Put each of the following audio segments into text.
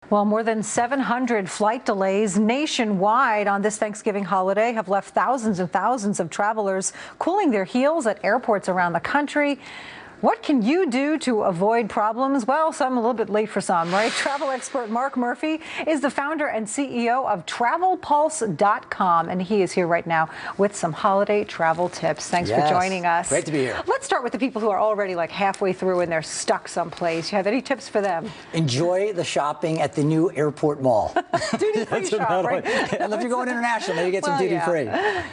Well, more than 700 flight delays nationwide on this Thanksgiving holiday have left thousands and thousands of travelers cooling their heels at airports around the country. What can you do to avoid problems? Well, some a little bit late for some, right? Travel expert Mark Murphy is the founder and CEO of TravelPulse.com, and he is here right now with some holiday travel tips. Thanks for joining us. Great to be here. Let's start with the people who are already like halfway through and they're stuck someplace. You have any tips for them? Enjoy the shopping at the new airport mall. Duty-free shop, right? And if you're going international, maybe get some duty-free.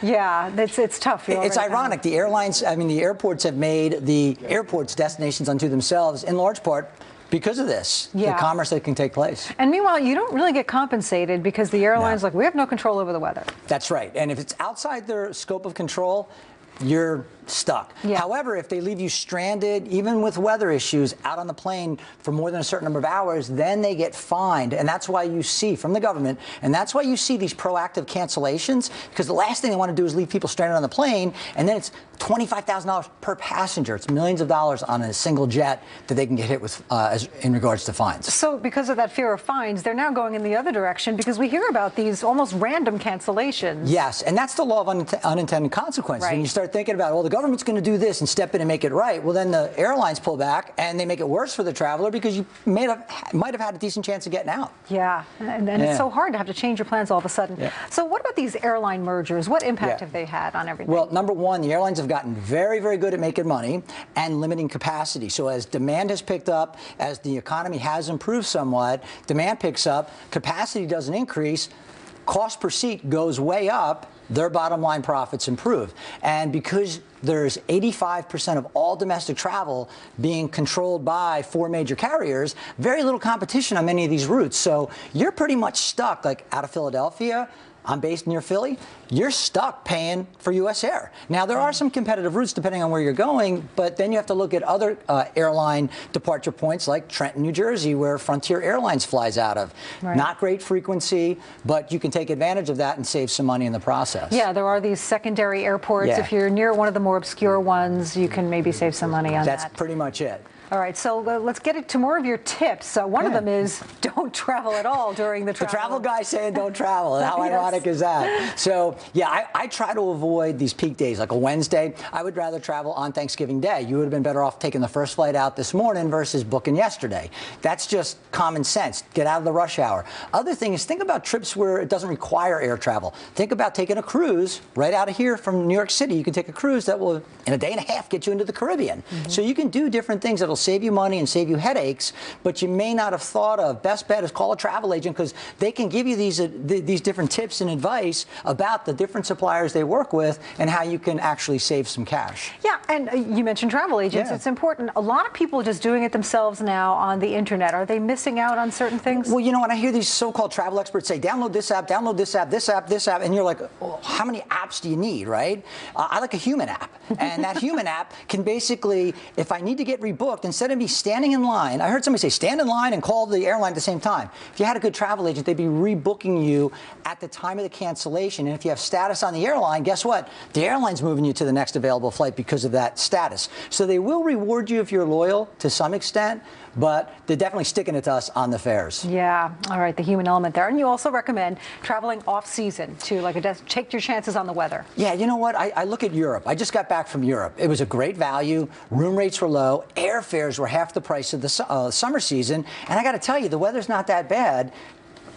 Yeah, it's tough. It's ironic. The airlines, the airports have made the airports destinations unto themselves in large part because of this, the commerce that can take place. And meanwhile, you don't really get compensated because the airline's like, we have no control over the weather. That's right. And if it's outside their scope of control, you're stuck. However, if they leave you stranded, even with weather issues, out on the plane for more than a certain number of hours, then they get fined. And that's why you see from the government, and that's why you see these proactive cancellations, because the last thing they want to do is leave people stranded on the plane, and then it's $25,000 per passenger. It's millions of dollars on a single jet that they can get hit with in regards to fines. So because of that fear of fines, they're now going in the other direction because we hear about these almost random cancellations. Yes, and that's the law of unintended consequences. When you start thinking about, well, the government's going to do this and step in and make it right, well, then the airlines pull back and they make it worse for the traveler because you might have had a decent chance of getting out. Yeah, and it's so hard to have to change your plans all of a sudden. So what about these airline mergers? What impact have they had on everything? Well, number one, the airlines have gotten very, very good at making money and limiting capacity. So as demand has picked up, as the economy has improved somewhat, demand picks up, capacity doesn't increase, cost per seat goes way up, their bottom line profits improve. And because there's 85% of all domestic travel being controlled by 4 major carriers, very little competition on many of these routes. So you're pretty much stuck, like out of Philadelphia. I'm based near Philly. You're stuck paying for U.S. Air. Now, there are some competitive routes depending on where you're going, but then you have to look at other airline departure points like Trenton, New Jersey, where Frontier Airlines flies out of. Not great frequency, but you can take advantage of that and save some money in the process. Yeah, there are these secondary airports. If you're near one of the more obscure ones, you can maybe save some money on that. That's pretty much it. All right, so let's get to more of your tips. One of them is don't travel at all during the travel. The travel guy saying don't travel. How ironic is that? So, yeah, I try to avoid these peak days, like a Wednesday. I would rather travel on Thanksgiving Day. You would have been better off taking the first flight out this morning versus booking yesterday. That's just common sense. Get out of the rush hour. Other thing is think about trips where it doesn't require air travel. Think about taking a cruise right out of here from New York City. You can take a cruise that will, in a day and a half, get you into the Caribbean. So you can do different things that'll save you money and save you headaches, but you may not have thought of. Best bet is call a travel agent because they can give you these different tips and advice about the different suppliers they work with and how you can actually save some cash. Yeah, and you mentioned travel agents. It's important. A lot of people are just doing it themselves now on the internet. Are they missing out on certain things? Well, you know, when I hear these so-called travel experts say, download this app, download this app, this app, this app, and you're like, oh, how many apps do you need, right? I like a human app. And that human app can basically, if I need to get rebooked, instead of me standing in line, I heard somebody say stand in line and call the airline at the same time. If you had a good travel agent, they'd be rebooking you at the time of the cancellation. And if you have status on the airline, guess what? The airline's moving you to the next available flight because of that status. So they will reward you if you're loyal to some extent, but they're definitely sticking it to us on the fares. Yeah, all right, the human element there. And you also recommend traveling off-season to take your chances on the weather. Yeah, you know what? I look at Europe. I just got back from Europe. It was a great value. Room rates were low. Airfares were half the price of the summer season. And I got to tell you, the weather's not that bad.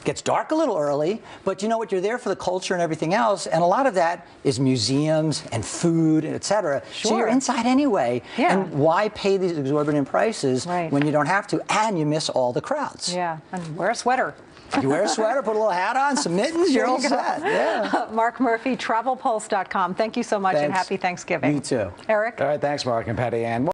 Gets dark a little early, but you know what? You're there for the culture and everything else, and a lot of that is museums and food, etc. So you're inside anyway. And why pay these exorbitant prices when you don't have to, and you miss all the crowds? Yeah, and wear a sweater. You wear a sweater, put a little hat on, some mittens, you're all set. Yeah. Mark Murphy, TravelPulse.com. Thank you so much, and happy Thanksgiving. Me too. Eric? All right, thanks, Mark and Patty Ann.